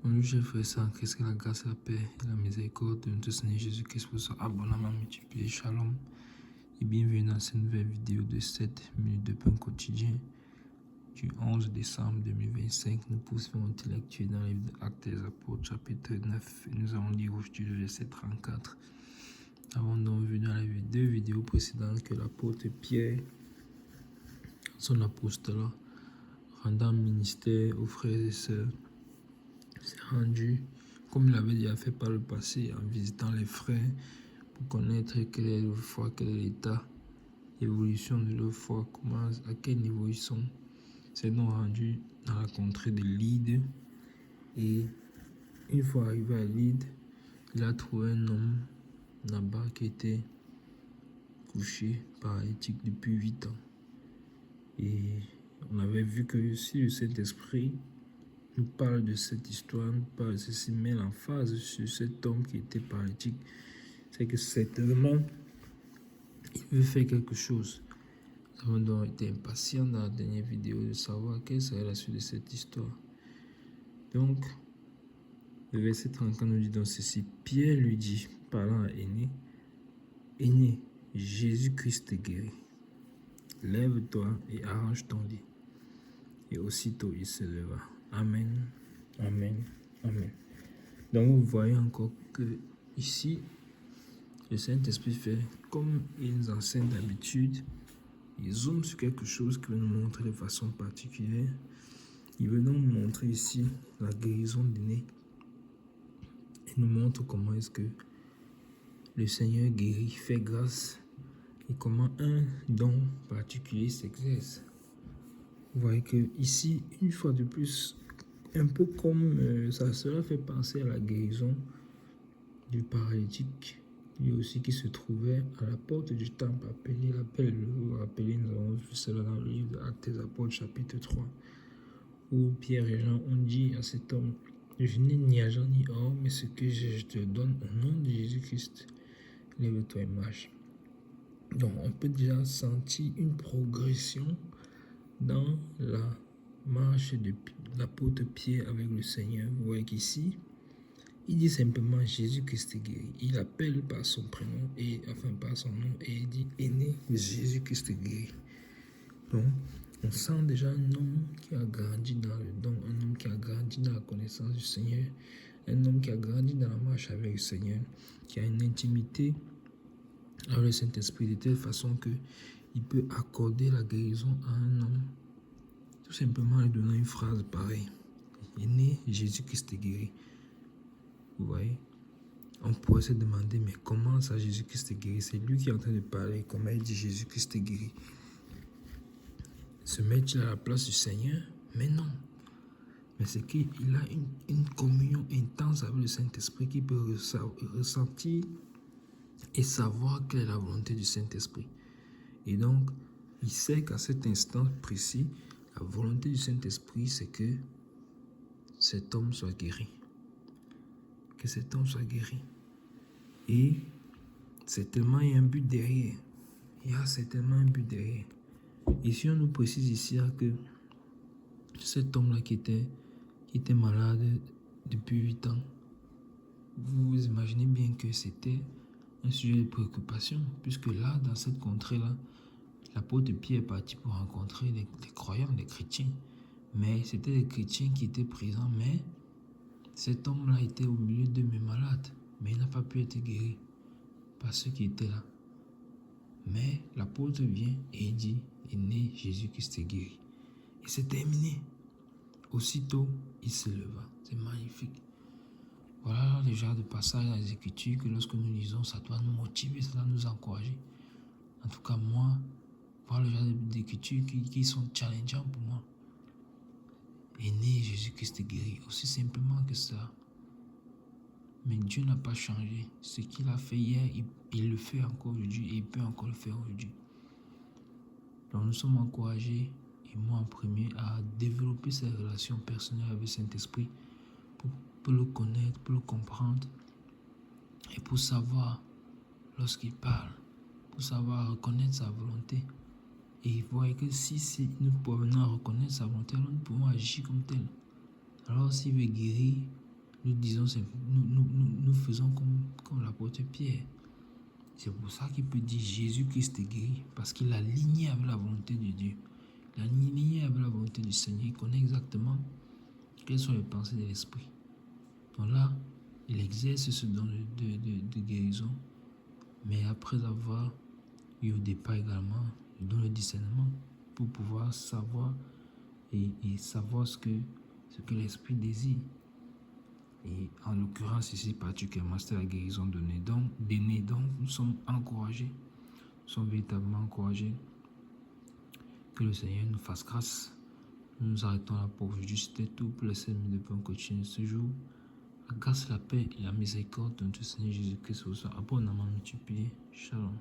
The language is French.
Bonjour chers frères et sœurs en Christ, que la grâce, la paix et la miséricorde de notre Seigneur Jésus-Christ vous soit abondamment multiplié. Shalom et bienvenue dans cette nouvelle vidéo de 7 minutes de pain quotidien du 11 décembre 2025. Nous poursuivons notre lecture dans le livre d'Actes des Apôtres chapitre 9 et nous allons lire aujourd'hui le verset 34. Nous avons donc vu dans les deux vidéos précédentes que l'apôtre Pierre, son apostolat, rendant ministère aux frères et sœurs, s'est rendu, comme il avait déjà fait par le passé, en visitant les frères pour connaître quelle est leur foi, quel est l'état, l'évolution de leur foi, comment, à quel niveau ils sont. C'est donc rendu dans la contrée de Lyde et une fois arrivé à Lyde, il a trouvé un homme là-bas qui était couché paralytique depuis 8 ans. Et on avait vu que si le Saint-Esprit nous parle de cette histoire, nous parle de ceci, met l'emphase sur cet homme qui était paralytique, c'est que certainement il veut faire quelque chose. Nous avons donc été impatients dans la dernière vidéo de savoir quelle serait la suite de cette histoire. Donc, le verset 34 nous dit donc ceci: Pierre lui dit, parlant à Aîné, Aîné, Jésus-Christ te guérit. Lève-toi et arrange ton lit. Et aussitôt il se leva. Amen, amen, amen. Donc vous voyez encore que ici, le Saint-Esprit fait comme il nous enseigne d'habitude. Il zoome sur quelque chose qui veut nous montrer de façon particulière. Il veut nous montrer ici la guérison d'Aîné. Il nous montre comment est-ce que le Seigneur guérit, fait grâce et comment un don particulier s'exerce. Vous voyez que ici, une fois de plus, un peu comme ça, cela fait penser à la guérison du paralytique, lui aussi qui se trouvait à la porte du temple appelé, vous vous rappelez, nous avons vu cela dans le livre d'Actes des Apôtres chapitre 3, où Pierre et Jean ont dit à cet homme: je n'ai ni argent ni or, mais ce que je te donne au nom de Jésus-Christ, lève-toi et marche. Donc on peut déjà sentir une progression dans la marche de l'apôtre Pierre avec le Seigneur. Vous voyez qu'ici, il dit simplement Jésus-Christ guérit. Il appelle par son prénom, et enfin par son nom, et il dit Aîné, Jésus-Christ guérit. Donc, on sent déjà un homme qui a grandi dans le don, un homme qui a grandi dans la connaissance du Seigneur, un homme qui a grandi dans la marche avec le Seigneur, qui a une intimité avec le Saint-Esprit de telle façon que il peut accorder la guérison à un homme, tout simplement en lui donnant une phrase pareille: Aîné, Jésus-Christ guérit. Vous voyez, on pourrait se demander, mais comment ça Jésus-Christ guérit? C'est lui qui est en train de parler, comment il dit Jésus-Christ guérit? Se met-il à la place du Seigneur? Mais non. Mais c'est qu'il a une communion intense avec le Saint-Esprit qui peut ressentir et savoir quelle est la volonté du Saint-Esprit. Et donc, il sait qu'à cet instant précis, la volonté du Saint-Esprit, c'est que cet homme soit guéri. Que cet homme soit guéri. Et certainement, il y a un but derrière. Il y a certainement un but derrière. Ici, on nous précise ici que cet homme-là qui était malade depuis 8 ans, vous imaginez bien que c'était un sujet de préoccupation, puisque là, dans cette contrée-là, l'apôtre Pierre est parti pour rencontrer des croyants, des chrétiens. Mais c'était des chrétiens qui étaient présents, mais cet homme-là était au milieu d'eux, mais malade. Mais il n'a pas pu être guéri par ceux qui étaient là. Mais l'apôtre vient et il dit, Aîné, Jésus-Christ est guéri. Et c'est terminé. Aussitôt, il se leva. C'est magnifique. Voilà le genre de passage dans les Écritures que lorsque nous lisons, ça doit nous motiver, ça doit nous encourager. En tout cas, moi, voilà le genre d'Écritures qui sont challengeants pour moi. Aîné, Jésus-Christ est guéri. Aussi simplement que ça. Mais Dieu n'a pas changé. Ce qu'il a fait hier, il le fait encore aujourd'hui et il peut encore le faire aujourd'hui. Donc nous sommes encouragés, et moi en premier, à développer ces relations personnelles avec le Saint-Esprit pour le connaître, pour le comprendre et pour savoir lorsqu'il parle, pour savoir reconnaître sa volonté. Et vous voyez que si nous pouvons reconnaître sa volonté, alors nous pouvons agir comme tel. Alors s'il veut guérir, nous disons, nous faisons comme l'apôtre Pierre. C'est pour ça qu'il peut dire Jésus-Christ est guéri, parce qu'il a aligné avec la volonté de Dieu. Il a aligné avec la volonté du Seigneur. Il connaît exactement quelles sont les pensées de l'esprit. Donc là, il exerce ce don de guérison, mais après avoir eu au départ également le don de discernement pour pouvoir savoir et savoir ce que l'esprit désire. Et en l'occurrence ici particulièrement, c'est la guérison de nez. Donc, nous sommes encouragés, nous sommes véritablement encouragés que le Seigneur nous fasse grâce. Nous nous arrêtons là pour aujourd'hui. C'était tout pour les 5 minutes de Point Coaching ce jour. La grâce, la paix et la miséricorde de notre Seigneur Jésus-Christ vous soit abondamment multipliée. Shalom.